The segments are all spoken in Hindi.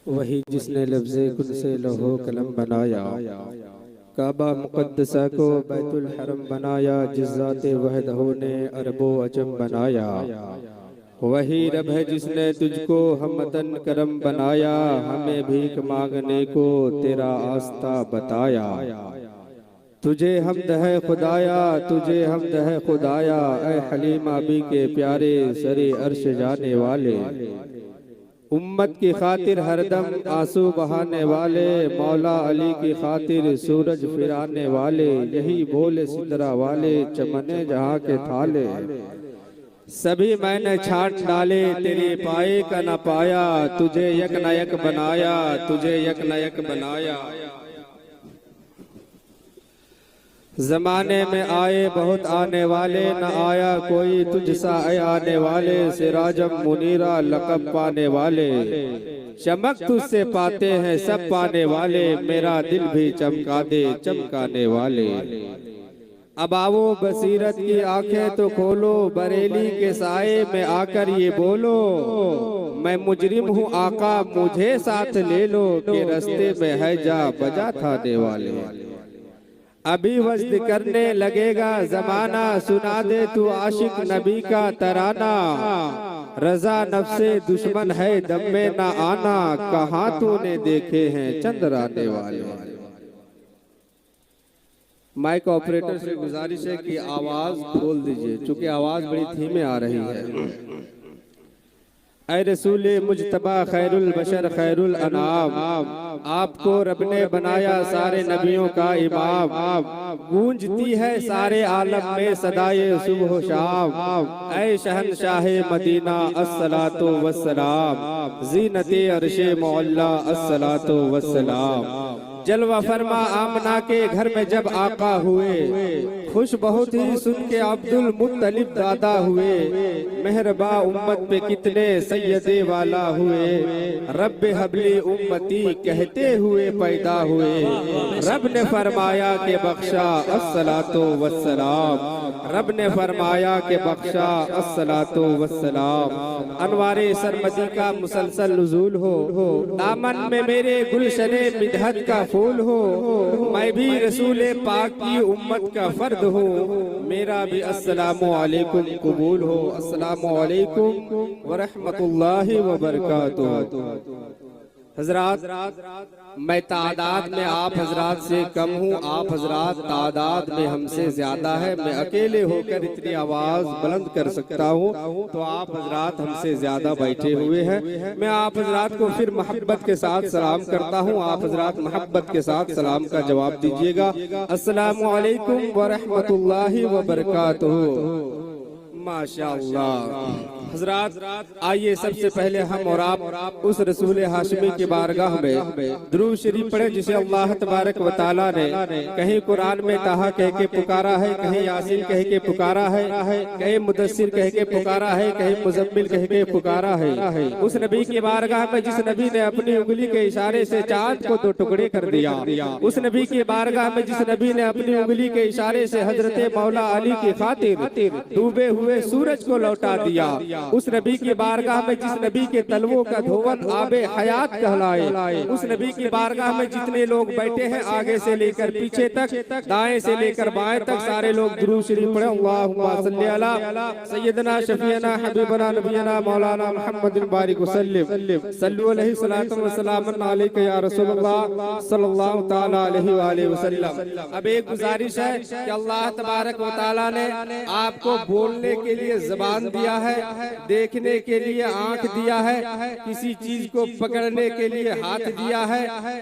वही जिसने लफ्ज़े कुन से लौहो कलम बनाया, काबा मुक़द्दसा को बैतुल हरम बनाया, जिस ज़ाते वहदहू ने अरबो अजम बनाया। वही रब है जिसने तुझको हमदन करम बनाया, हमें भीख मांगने को तेरा आस्ता बताया। तुझे हमद है खुदाया, तुझे हमद है खुदाया, ऐ हलीम आबी के प्यारे सरे अर्श जाने वाले। उम्मत की खातिर हरदम आंसू बहाने वाले, मौला अली की खातिर सूरज फिराने वाले। यही बोले सिदरा वाले, चमने जहाँ के थाले, सभी मैंने छाट डाले, तेरे पाए का न पाया। तुझे यक न यक बनाया, तुझे यक न यक बनाया। जमाने में आए बहुत आने वाले, न आया कोई तुझसा आने वाले। सिराजम मुनीरा लक़ब पाने वाले, चमक तुझसे पाते हैं सब पाने वाले। मेरा दिल भी चमका दे चमकाने वाले। अब आओ बसीरत की आंखें तो खोलो, बरेली के साए में आकर ये बोलो, मैं मुजरिम हूँ आका मुझे साथ ले लो, के रास्ते में है जा बजा थाने वाले। अभी वज्द करने लगेगा जमाना, सुना दे तू आशिक नबी का तराना। रजा नफ्से दुश्मन है दम में ना आना, कहाँ तूने देखे हैं चंद्राने वाले। माइक ऑपरेटर से गुजारिश है कि आवाज खोल दीजिए, चूंकि आवाज बड़ी धीमे आ रही है। ऐ रसूल मुजतबा खैरुल बशर खैरुल अनाम, आपको रब ने बनाया सारे नबियों का इमाम। गूंजती है सारे आलम में सदाए सुबह शाम, ऐ शहनशाह मदीना अस्सलातो वस्सलाम, ज़ीनते अर्शे मौला अस्सलातो वस्सलाम। जलवा फरमा आमना के घर में जब आका हुए, खुश बहुत ही सुन के अब्दुल मुत्तलिब दादा हुए। मेहरबा उम्मत पे कितने सैयदे वाला हुए, रब हबली उम्मती कहते हुए पैदा हुए। रब ने फरमाया के बख्शा अस्सलातो वस्सलाम, रब ने फरमाया के बख्शा अस्सलातो वस्सलाम। अनवारे सरमदी का मुसलसल नुज़ूल हो, दामन में मेरे गुलशने मिदहत का फूल हो। मैं भी रसूल पाक की उम्मत का फर्द हो, मेरा भी अस्सलामु अलैकुम कबूल हो। अस्सलामु अलैकुम व रहमतुल्लाहि व बरकातुहू। हजरात, मैं तादाद में आप हजरात से कम हूँ, आप हजरात तादाद में हमसे ज्यादा है। मैं अकेले होकर इतनी आवाज बुलंद कर सकता हूँ, तो आप हजरात हमसे ज्यादा बैठे हुए हैं। मैं आप हजरात को फिर मोहब्बत के साथ सलाम करता हूँ, आप हजरात मोहब्बत के साथ सलाम का जवाब दीजिएगा। अस्सलामु अलैकुम व रहमतुल्लाहि व बरकातुहू। माशाअल्लाह। हजरात, आइए सबसे पहले हम और आप उस रसूल हाशमी की बारगाह में दुरूद शरीफ पढ़े, जिसे अल्लाह तबारक व तआला ने कहीं कुरान में ताहा कह के पुकारा है, कहीं यासीन कह के पुकारा है, कहीं मुदस्सिर कह के पुकारा है, कहीं मुज़म्मिल कह के पुकारा है। उस नबी की बारगाह में जिस नबी ने अपनी उंगली के इशारे से चांद को दो टुकड़े कर दिया, उस नबी की बारगाह में जिस नबी ने अपनी उंगली के इशारे से हजरत मौला अली की खातिर डूबे हुए सूरज को लौटा दिया, उस नबी की बारगाह में जिस नबी के तलवों का धोवन आबे हयात कहलाए, उस नबी की बारगाह में जितने लोग बैठे हैं आगे से लेकर पीछे तक, दाएं से लेकर बाएं तक, सारे लोग दुरूद शरीफ पढ़े। अल्लाहुम्मा सल्ली अला सय्यदना शफीना हबीबना नबीना मौलाना मुहम्मद बारिक वसल्लिम सल्लु अलैहि सलातु व सलामन अलैका या रसूलल्लाह सल्लल्लाहु तआला अलैहि व आलिहि वसल्लम। अब एक गुजारिश है कि अल्लाह तबारक व तआला ने आपको बोलने के लिए ज़बान दिया है, देखने के लिए आंख दिया है, किसी चीज को पकड़ने के लिए हाथ दिया है,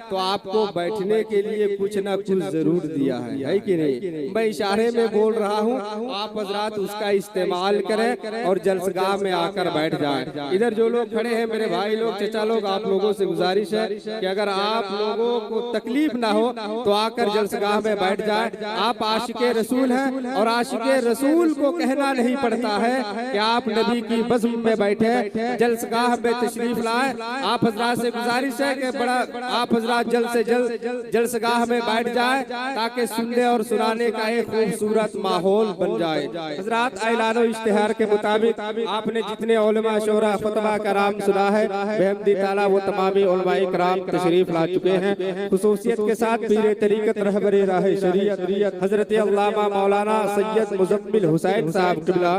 तो आपको बैठने के लिए कुछ ना कुछ जरूर दिया है कि नहीं? मैं इशारे में बोल रहा हूँ, आप हजरात उसका इस्तेमाल करें और जलसगाह में आकर बैठ जाएं। इधर जो लोग खड़े हैं मेरे भाई लोग, चचा लोग, आप लोगों से गुजारिश है कि अगर आप लोगों को तकलीफ ना हो तो आकर जलसगाह में बैठ जाए। आप आशिके रसूल हैं और आशिके रसूल को कहना नहीं पड़ता पड़ता है कि आप नबी की बज़्म में बैठे, जलसगाह में तशरीफ लाए। आप हजरात से गुजारिश है कि बड़ा आप हजरात जल्द से जल्द जलसगाह में बैठ जाए ताकि सुनने और सुनाने का एक खूबसूरत माहौल बन जाए। हजरात ऐलान और इश्तिहार के मुताबिक आपने जितने उलमा शोरा खुतबा कराम सुना है बेहमदी ताला वो तमामी उलमाए कराम तशरीफ ला चुके हैं। खुसूसियत के साथ पीर तरीक़त रहबरे राह शरीयत हजरत अल्लामा मौलाना सैयद मुज़म्मिल हुसैन साहब किबला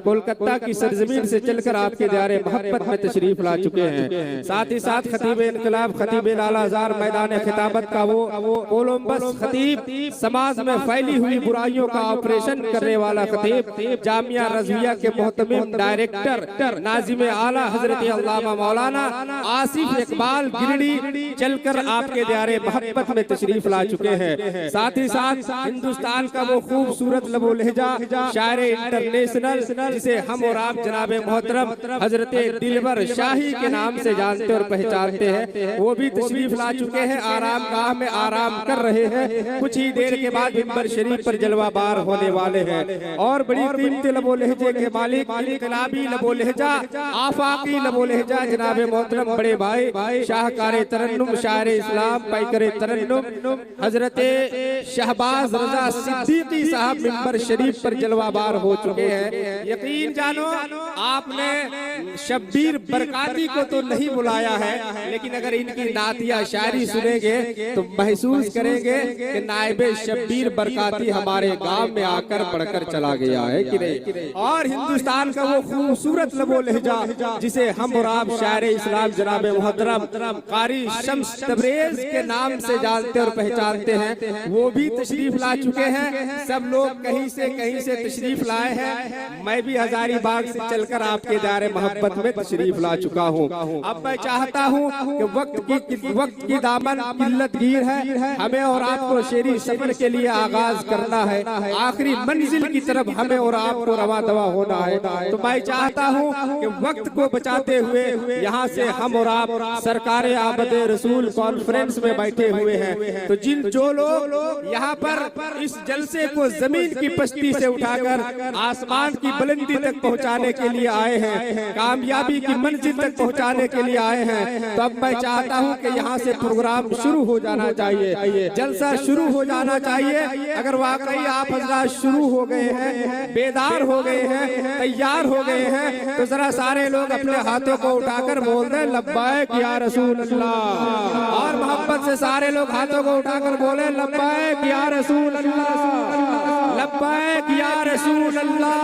कोलकाता की सरजमीन से चलकर आपके दायरे मोहब्बत में तशरीफ ला चुके हैं। साथ ही साथ खतीब इनकलाब खतीब लालाजार मैदान खिताबत का वो कोलंबस खतीब, समाज में फैली हुई बुराइयों का ऑपरेशन करने वाला खतीब, जामिया रज़विया के मोहतमिम डायरेक्टर नाजिम आला हजरत अल्लामा मौलाना आसिफ इकबाल गिरडी चलकर आपके दायरे मोहब्बत में तशरीफ ला चुके हैं। साथ ही साथ हिंदुस्तान का वो खूबसूरत लबो लहजा शायर इंटरनेशनल जिसे हम और आप जनाबे मोहतरम हजरत दिलबर शाही के नाम से जानते और पहचानते हैं, वो भी तशरीफ ला चुके हैं। आराम गाह में आराम कर रहे हैं। कुछ ही देर के बाद मिंबर शरीफ पर जलवा बार होने वाले हैं और बड़ी कीमती लबो लहजे के मालिक, इनकलाबी लबो लहजा, आफाकी लबो लहजा जनाबे मोहतरम बड़े भाई शाहकार तरन्नुम शायर इस्लाम पैकर तरन्नुम हजरत शहबाज रजा सिद्दीकी साहब मिंबर शरीफ पर जलवा बार हो चुके हैं। यकीन जानो आपने शब्बीर बरकाती को तो नहीं बुलाया है, लेकिन अगर इनकी नातिया शायरी सुनेंगे तो महसूस करेंगे कि नायबे शब्बीर बरकाती हमारे गांव में आकर बढ़कर चला गया है कि नहीं। और हिंदुस्तान का वो खूबसूरत लबो लहजा जिसे हम और आप शायर इस्लाम जनाबे मोहतरम कारी शम्स तबरेज के नाम से जानते और पहचानते हैं, वो भी तशरीफ ला चुके हैं। सब लोग कहीं से तशरीफ लाए हैं। मैं भी हजारीबाग से चलकर आपके दायरे मोहब्बत में तशरीफ ला चुका हूँ। अब मैं चाहता हूँ कि वक्त की दामन किल्लत गिर है, हमें और आपको शेरी सफर के लिए आगाज करना है। आखिरी मंजिल की तरफ हमें और आपको रवा दवा होना है। तो मैं चाहता हूँ कि वक्त को बचाते हुए यहाँ से हम और आप सरकार आमद रसूल कॉन्फ्रेंस में बैठे हुए हैं, तो जो लोग यहाँ पर इस जलसे को जमीन की पश्ती से उठाकर आसमान की बुलंदी तक पहुँचाने के लिए आए हैं, कामयाबी की मंजिल तक पहुँचाने के लिए आए हैं, तो अब मैं चाहता हूँ कि यहाँ से प्रोग्राम शुरू हो जाना चाहिए, जलसा शुरू हो जाना चाहिए। अगर वाकई आप हजरात शुरू हो गए हैं, बेदार हो गए हैं, तैयार हो गए हैं, तो जरा सारे लोग अपने हाथों को उठाकर बोल दें लब्बाइक या रसूल अल्लाह। और मोहब्बत से सारे लोग हाथों को उठाकर बोले लब्बाइक या रसूल अल्लाह, लब्बाइक या रसूल अल्लाह।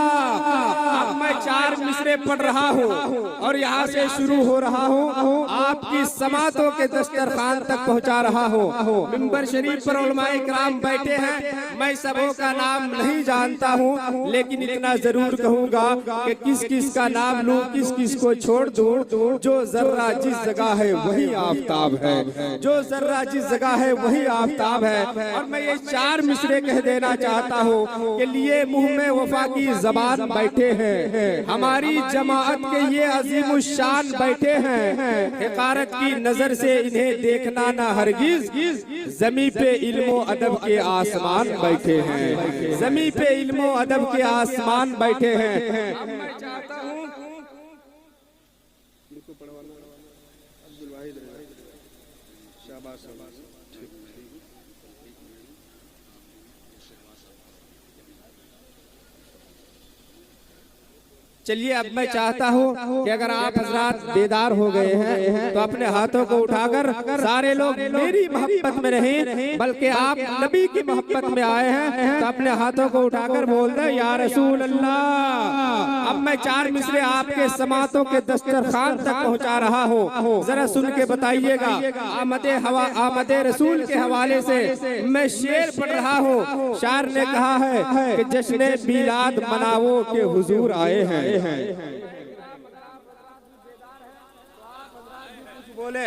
अब मैं 4 मिसरे पढ़ रहा हूँ और यहाँ से शुरू हो रहा हूँ, आपकी समातों के दस्तरखान तक पहुँचा रहा हूँ। मिंबर शरीफ पर उलमाए किराम बैठे हैं, मैं सबों का नाम नहीं जानता हूँ, लेकिन इतना जरूर कहूँगा कि किस किस का नाम लूँ, किस किस को छोड़ दूँ। जो जर्रा जिस जगह है वही आफताब है, जो जर्रा जिस जगह है वही आफताब है। और मैं ये 4 मिसरे कह देना चाहता हूँ कि लिए मुंह में वफा की जबान बैठे हैं, हमारी जमाअत के ये अजीम शान बैठे हैं। हिकारत की नजर से इन्हें देखना ना हरगिज, जमी पे इल्मो अदब के आसमान बैठे हैं, जमी पे इल्मो अदब के आसमान बैठे हैं। अब मैं चाहता हूँ चलिए, अब मैं चाहता हूँ कि अगर आप हजरात बेदार हो गए हैं तो अपने हाथों को उठाकर सारे लोग मेरी मोहब्बत में रहें, बल्कि आप नबी की मोहब्बत में आए हैं तो अपने हाथों को उठाकर बोल दे या रसूल अल्लाह। अब मैं 4 मिसरे आपके समातों के दस्तरखान तक पहुँचा रहा हूँ, जरा सुन के बताइएगा। आमद रसूल के हवाले से मैं शेर पढ़ रहा हूँ। शायर ने कहा है कि जश्न मिलाद मनाओ के हुजूर आए हैं। बोले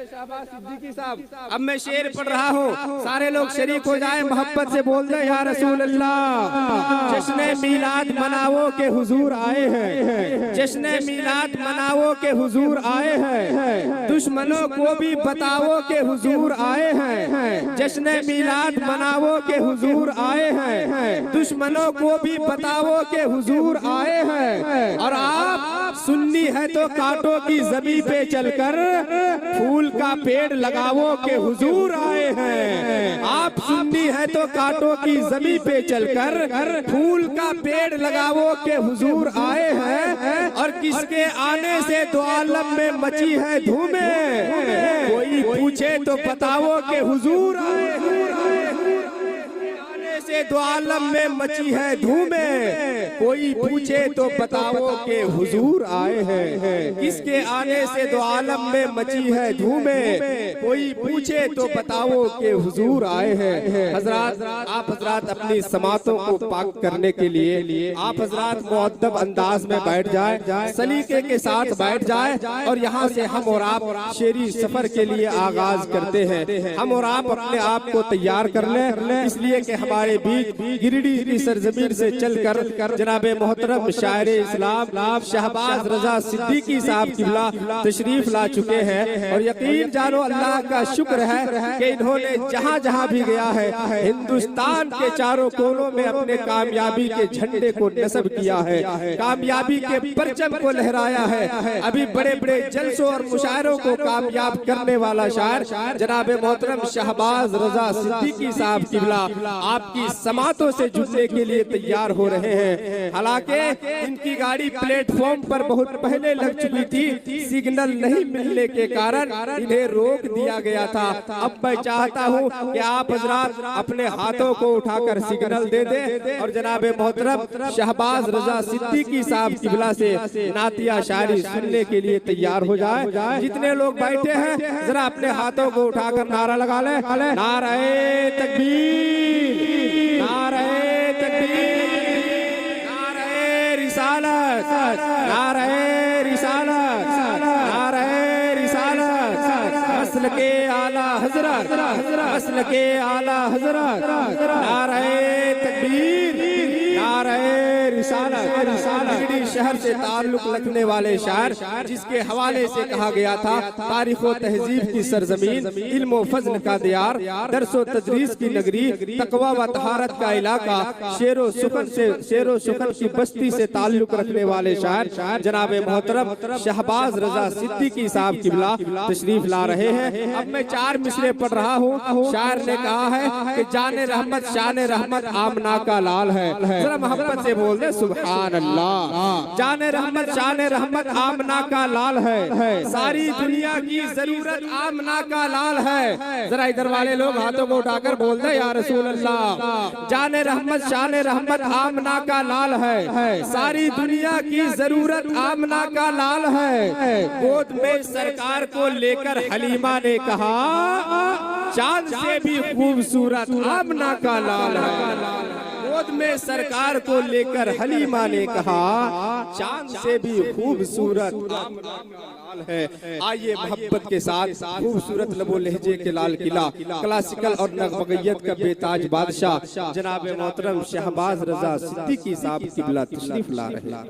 शाहबाज सिद्दीकी साहब, अब मैं शेर पढ़ रहा हूँ, सारे लोग शरीक हो जाए, मोहब्बत से बोल दे या रसूल अल्लाह। जश्न मीलाद मनाओ के हुजूर आए हैं, जश्न मीलाद मनाओ के हुजूर आए हैं, दुश्मनों को भी बताओ के हुजूर आए हैं। जश्न मीलाद मनाओ के हुजूर आए हैं, दुश्मनों को भी बताओ के हुजूर आए हैं। और आप सुन्नी है तो कांटों की जमीन पे चलकर फूल का पेड़ लगाओ के हुजूर आए हैं। आप सुन्नी है तो कांटों की जमीन पे चलकर फूल का पेड़ लगाओ के हुजूर आए हैं। और किसके आने से दो आलम में मची है धूमें, कोई पूछे तो बताओ के हुजूर आए हैं। से दो आलम में मची है धूमें, कोई पूछे तो बताओ के हुजूर आए हैं। किसके आने से दो आलम में मची है धूमें, कोई पूछे तो बताओ के हुजूर आए हैं। हजरात, आप हजरात अपनी समातों को पाक करने के लिए आप हजरात मुअद्दब अंदाज में बैठ जाए, सलीके के साथ बैठ जाए। और यहाँ से हम और आप शेरी सफर के लिए आगाज करते हैं। हम और आप अपने आप को तैयार कर लें, इसलिए कि हमारे बीच गिरिडीह की सरजमीन से चलकर जनाबे मोहतरम शायर इस्लाम शाहबाज रजा सिद्दीकी साहब किबला तशरीफ ला चुके हैं। और यकीन जानो अल्लाह का शुक्र है कि इन्होंने जहाँ जहाँ भी गया है हिंदुस्तान के चारों कोनों में अपने कामयाबी के झंडे को नस्ब किया है, कामयाबी के परचम को लहराया है। अभी बड़े बड़े जलसों और मुशायरों को कामयाब करने वाला शायर जनाबे मोहतरम शाहबाज रजा सिद्दीकी साहब किबला आपकी समातों से जुड़ने के लिए तैयार हो रहे हैं। हालांकि इनकी गाड़ी प्लेटफॉर्म पर बहुत पहले लग चुकी थी, सिग्नल नहीं मिलने के कारण इन्हें रोक दिया गया था। अब मैं चाहता हूं कि आप हजरात अपने हाथों को उठाकर सिग्नल दे दें और जनाबे मोहतरम शाहबाज रजा सिद्दीकी साहब किबला से नातिया शायरी सुनने के लिए तैयार हो जाए। जितने लोग बैठे हैं जरा अपने हाथों को उठाकर नारा लगा ले, नारे तकबीर, नारे तकबीर, नारे रिसालत, नारे रिसालत, नारे रिसालत, असल के आला हजरत, असल के आला हजरत, नारे तकबीर, नारे रिसालत। गिरिडीह शहर से ताल्लुक रखने वाले शायर जिसके हवाले से कहा गया था तारीख व तहजीब की सरजमीन, इल्म व फज़्ल का दियार, दर्स व तदरीस की नगरी, तकवा व तहारत का इलाका, शेर व सुखन की बस्ती से ताल्लुक रखने वाले शायर जनाबे मोहतरम शाहबाज रजा सिद्दीकी साहब किबला तशरीफ ला रहे हैं। अब मैं 4 मिसरे पढ़ रहा हूँ। शायर ने कहा है कि जाने रहमत शान रहमत आमना का लाल है। जरा मोहब्बत से बोल दे सुभान अल्लाह। जाने रहमत शान रहमत आमना का लाल है, सारी दुनिया की जरूरत आमना का लाल है। जरा इधर वाले लोग हाथों को उठाकर बोल दे या रसूल अल्लाह। जाने रहमत शान रहमत आमना का लाल है, सारी दुनिया की जरूरत आमना का लाल है। गोद में सरकार को लेकर हलीमा ने कहा चांद से भी खूबसूरत आमना का लाल है। गोद में सरकार को लेकर हलीमा ने कहा चांद से भी खूबसूरत आमना का लाल है। आइए मोहब्बत के साथ खूबसूरत लबो लहजे के लाल किला, क्लासिकल और नगमगयत का बेताज बादशाह जनाब मोहतरम शाहबाज रजा सिद्दीकी साहब किबला तशरीफ ला रहे हैं।